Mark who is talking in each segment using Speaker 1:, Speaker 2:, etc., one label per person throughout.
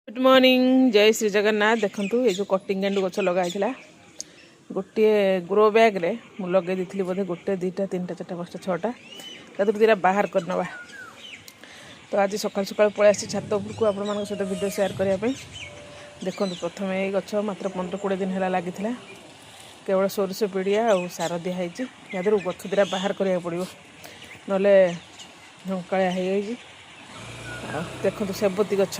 Speaker 1: Good morning जय श्री जगन्नाथ। देखंतु ये जो कटिंग गेंडु गछ लगाइला गोटे ग्रो बैग रे मु लगे दी बोधे गोटे दुईटा तीन चार्टा पाँचटा छटा तादर दुटा बाहर कर नवा। तो आज सकाल सकाल पलि आसी छात उपरको आपण मान सहित वीडियो शेयर करने। देखो प्रथम ये गछ मात्र 15-20 दिन है लगी केवल सोरिष पिड़िया और सार दिखाई याद गछ दुटा बाहर करा पड़ो ना झंकाया हो। देखो सेबती गछ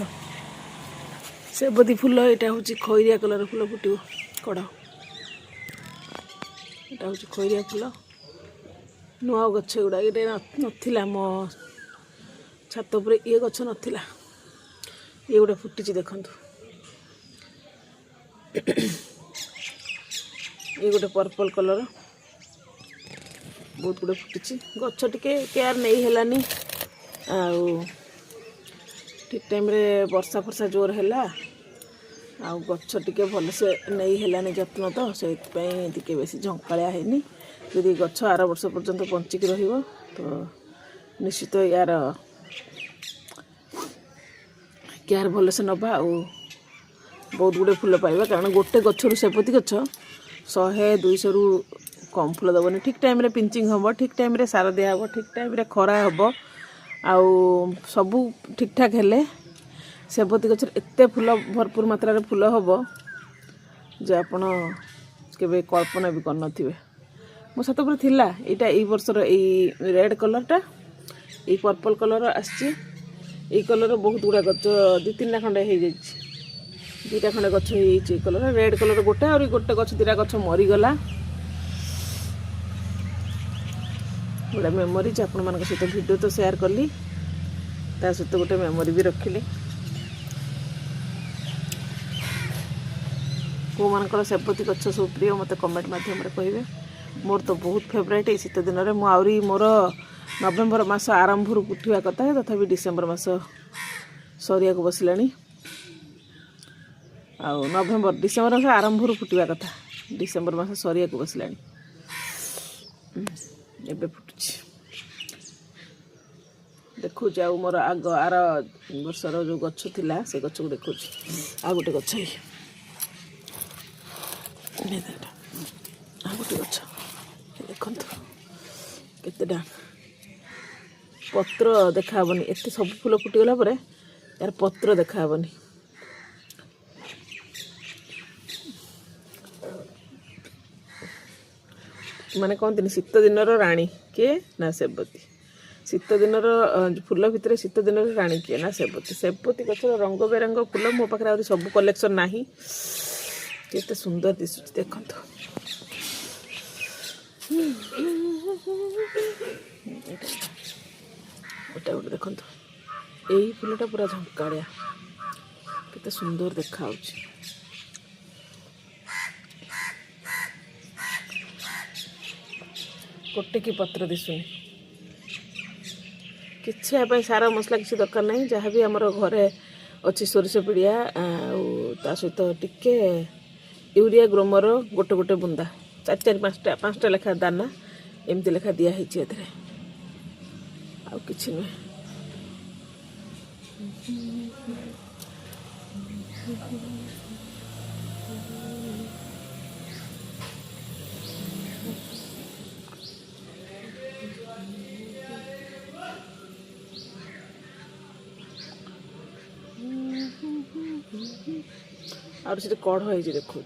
Speaker 1: सेबती फुल यहाँ हूँ खैरिया कलर फुल फुट कड़ यहाँ हूँ खैरिया फुल नुआ गछ गुड़ा ये नाला मो छात पर ये गछ नाला ये गोटे फुटी देखु ये गोटे पर्पल कलर बहुत गुड़े फुटी गछ टिके केयर नहीं हैलानी ठीक टाइम रे वर्षा फर्षा जोर है गछ टिके भलसे नहीं हैलानी जत्न तो से बेसी झंकाया है। यदि गछ आर वर्ष पर्यंत बंचिक रहिबो तो निश्चित यार केयर भलसे नबा आ बहुत गुड़े फुल पाइबा कारण गोटे गच्छरू सेपति गछ 100-200 रु कम फुल दबनी। ठीक टाइम रे पिंचिंग हम ठीक टाइम रे सार दिया हम ठीक टाइम रे खरा हम आउ सबू ठीक ठाक हेले सेबती गछ एते फुल भरपूर मात्रा रे फुल हम जे आपण केबे कल्पना भी करन थिबे। मो छात पर थिला एटा ई वर्षर ई रेड कलरटा ई पर्पल कलर आछि ई कलर बहुत गुड़ा गछ 2-3 खंडे हो जाइए 2टा खंडे गछ हो कलर रेड कलर गोटे और गोटे गछ 2टा गछ मरीगला गोटे मेमोरी आपण मान सहित वीडियो तो शेयर कली ता सहित गोटे मेमोरी भी रखिली। को मानकर सेबती गछ सब प्रिय मत कमेंट माध्यम कहे। मोर तो बहुत फेवरेट ये शीत दिन में मुझे मोर नवेम्बर मास आरंभ उठा कथा है तथा डिसेम्बर मास सरिया को बसला नवेम्बर डिसेम्बर मास आरंभ फुटा कथा डिसेम्बर मास सरिया को बसला एबे फुटुची देखु जाऊ मोर आग आर वर्षर जो गछ थिला से गछ को देखु आ गोटे गछ आ गोटे गछ देखु केतेटा पत्र देखाबनी एत सब फूल फुटीगला पर यार पत्र देखाबनी माने कहते शीत दिन राणी किए ना सेबती शीत दिन फूल भितर शीत दिन राणी किए ना सेबती सेबती गछर रंग बेरंग फूल मो पाखे आ सब कलेक्शन नाही केते सुंदर दिसुच देखो गोटे गोटे देखो यही फूलटा पूरा झंकाड़िया केते सुंदर देखा गोटे की पत्र दिशुनी कि सार मसला किसी दरकार नहीं जहाँ भी आमर घरे अच्छी सोरिष पिड़िया ता सहित टिके यूरिया ग्रोमर गोटे गोटे बुंदा 4-5टा लेखा दाना एमती लेखा दिखाई आउ किछि नुहे। और से कढ़ हो देखो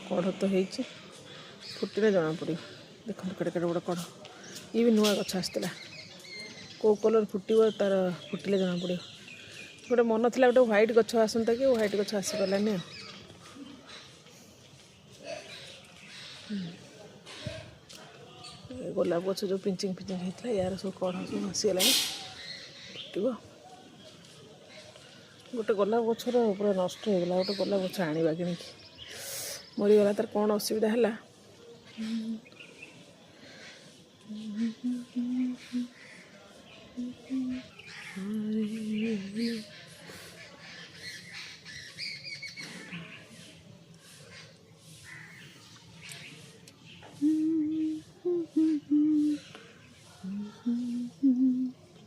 Speaker 1: कढ़ तो हो फुटे जना पड़ देख कड़े कड़े गोटे कढ़ ये भी नुआ गछ आसला कौ कलर फुटो तार फुटिले जना पड़ गोटे मन था गोटे व्हाइट गछ आसता कि व्हाइट गछ आसीपारानी गोलाप गछ जो पिंचिंग होता यार सब कढ़ सब भासीगला फुटो गोटे गोलाप गछर पूरा नष्ट हो गला गोटे गोलाप गछ आनिबा कि मरीगला तार कौन असुविधा है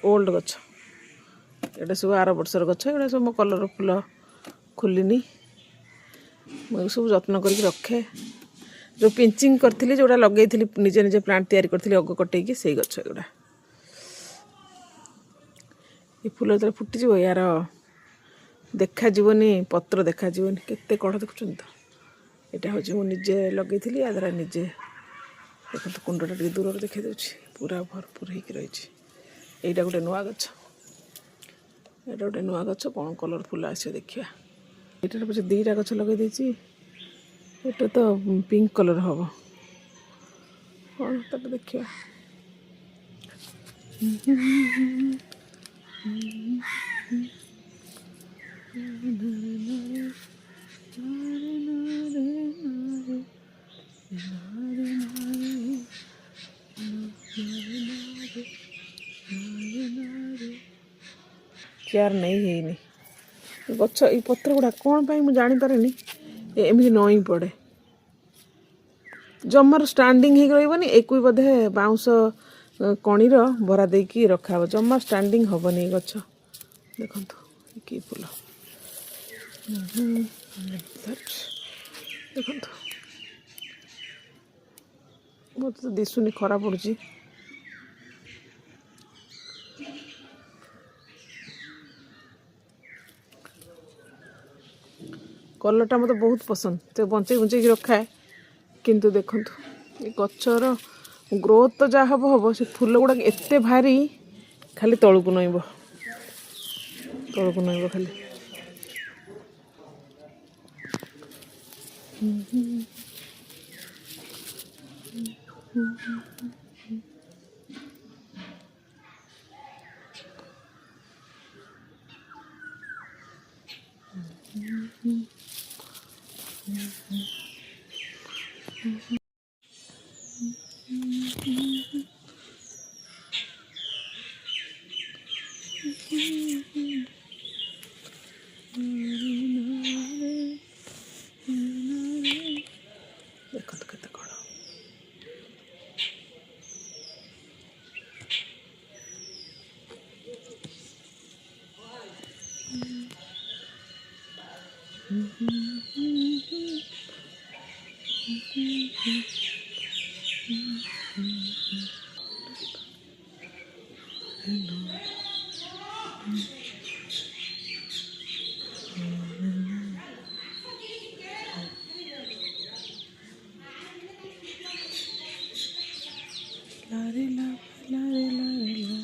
Speaker 1: ओल्ड गछ एटा सब 12 वर्षर गछ एटा सब मो कलर फुल खुलिनी मुझे सब जत्न करके रखे जो पिंचिंग करथिली जोड़ा लगेइथिली निजे निजे प्लांट तैयारी करथिली अग कटेकी से गछ एगुड़ा ये फूल जो फुटिଯିବ यार देखा जीवनी पत्र देखा जीवनी केते कड़ देखुछन तो यहाँ हूँ मुझे निजे लगेइथिली या द्वारा निजे देखो कुंडटा टे दूर देखा दूसरी पूरा भरपूर होकर रही यहाँ गोटे नुआ गछ यहाँ गोटे नुआ गछ कौन कलरफुल आस देखा यहाँ पचे दीटा गछ लगे ये तो पिंक कलर हम कौन तक देखा केयर नहीं है गछ ये पत्र गुड़ा कौन पाई मुझे जानीपारे एमती नई पड़े जमार स्टांडिंग हो रही एक बोधे बाउंस कणीर भरा देकी रखा जमा स्टांडिंग हेनी गछ देखो कि फूल देखो मत तो दिशुनी खरा पड़ी कलरटा मत बहुत पसंद तो बंचे बुंचे रखा है किंतु देखो ये गचर ग्रोथ तो जहाँ हम हम से फूल गुड़ा एत भारी खाली तलू नईब खाली देखो तो केते कड़ लारे ला लारे लारे ला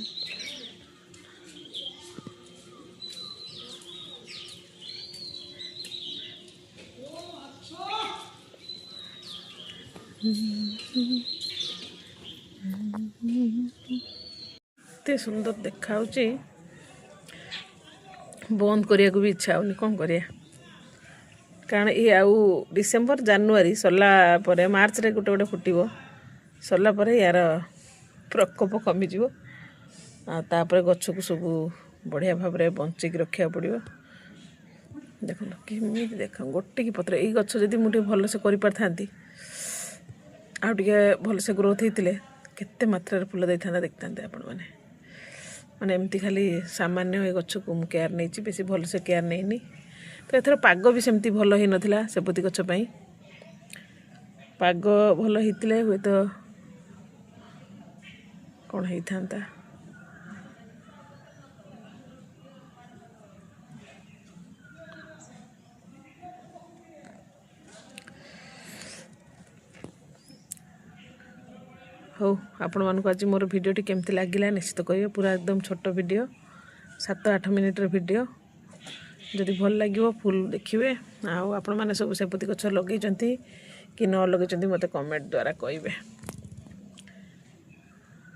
Speaker 1: एते सुंदर देखा बंद करने को भी इच्छा होनी कौन करिया कारण ये आउ डिसेम्बर जानुआरी सरला परे मार्च रे गोटे गोटे फुटब सरला परे यार प्रकोप कमिज तापर गछ को सब बढ़िया भाव में बंचिक रखा पड़ो देख कि देख गोटे की पत्र ये गछ जदि मुझे भलसे कर पारि आउ टे भलसे ग्रोथ होते केते मात्रा फूल दे था देखता आपण मैंने माने एमती खाली सामान्य ये गछ को केयर नहीं बेसी भलसे केयर नहीं तो एथर पाग भी सेमती भल ही नथिला सेपति गछ पई पाग भल होते हुए तो कौन होता हो आपण मानक आज मोर भिडियोटी केमती लगिला निश्चित कहिए पूरा एकदम छोट वीडियो 7-8 मिनिटर वीडियो जदि भल लगे फुल देखिए आपण मैंने सब सेपति गछ लगे कि न लगे मत कमेंट द्वारा कहे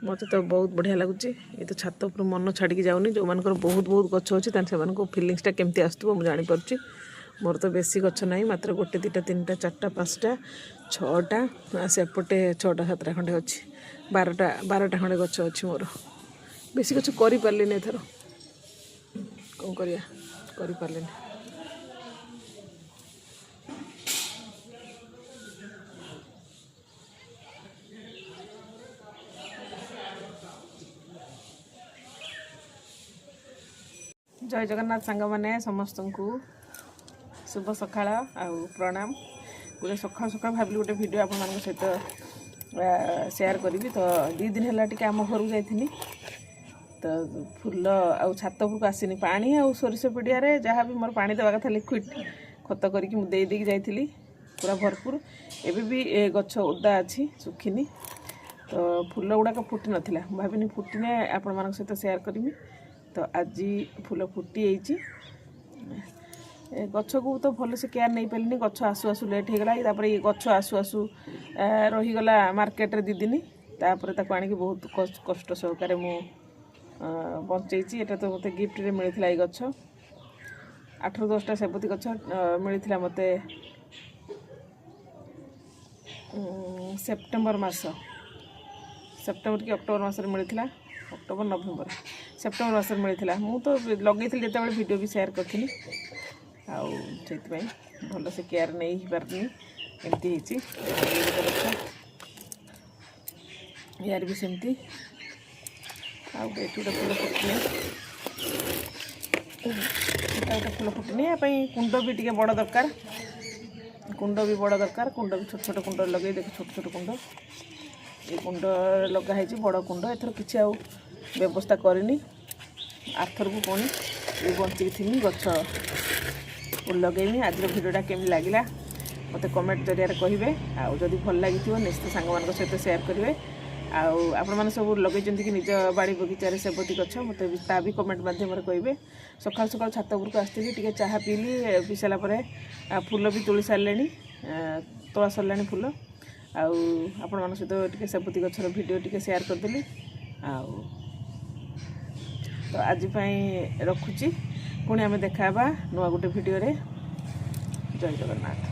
Speaker 1: मत तो बहुत बढ़िया लगुच ये तो छात उपर मन छाड़ी जाऊनी जो मान बहुत बहुत गछ अच्छे से फिलिंगसटा केमती आसुव मुझे जानीपार मोर तो बेसी गछ ना मात्र गोटे 2-3 4 5टा 6टा सेपटे 6टा 7टा खंडे अच्छी 12टा खंडे गछ अच्छी मोर बेसी गछ कर पारे एथर कौन कर पारे जय जगन्नाथ सांग मैंने समस्त को शुभ सकाळ आउ प्रणाम। गोटे सकाळ सकाळ भाविली गोटे वीडियो आपण सहित शेयर करी। तो 2 दिन है टी आम घर जाइनी तो फूल आउ छात उपरको आसनी पानी आउ सोरिष पिड़िया जहाँ भी मोर पानी देवा कथा लिक्विड खत करके मुझे देदी जाइली पूरा भरपूर। एबे भी गछ ओदा अच्छी सुखिनी तो फूल गुड़ाक फुटी नाला भाविनी फुटिने आपण मान सहित शेयर करी। तो आज फूल फुटी गछ को तो भल से केयर नहीं पारे गछ आसु आसु लेट हो गला। तापर ये गछ आसु आसु रहीगला मार्केट रे 2 दिन तापर ताको आनिक बहुत कष्ट सहकार मु बंचेची। एटा तो मते गिफ्ट रे मिलथिला ये गछ 8-10टा सेबती गछ मिलथिला मते सेप्टेम्बर मास सेप्टेम्बर कि अक्टोबर मास मिलथिला अक्टोबर नवेम्बर सेप्टेम्बर मास मिलथिला। मु तो लगेइथिल जेते बेले वीडियो भी शेयर करथिनी आउ सेति भल से केयर नहीं पारनी एमती हिची। यार भी सेमती आउ बेटुटा फूल फुटने फूल फुटने कुंड भी टी बड़ दरकार कुंड भी बड़ दरकार कुंड भी छोट छोट कुंड लगे देख छोट छोट कुंड ये कुंड लगाई बड़ कुंड एथर किसी आउ व्यवस्था करनी आरथर को पुणी ये बंचिकी थी गछ लगेमी। आज भिडियोटा केमी लगिला मत कमेंट जरिया कहे आउ जदि भल लगी निश्चित सांग मान सहित शेयर करेंगे। आपण सब लगे कि निज बाड़ी बगीचार सेबती गछ मत भी कमेंट मध्यम कहे। सकाल सकाल छात उपरको आसती टी चाह पीली पी सारापर फूल भी तोली सारे तोला सरला फूल आपण सहित टी सेबती गछर भिडियो टी शेयर करदेली। तो आज रखुची पुणी आम देखा नुआ गोटे भिडियो रे। जय जगन्नाथ।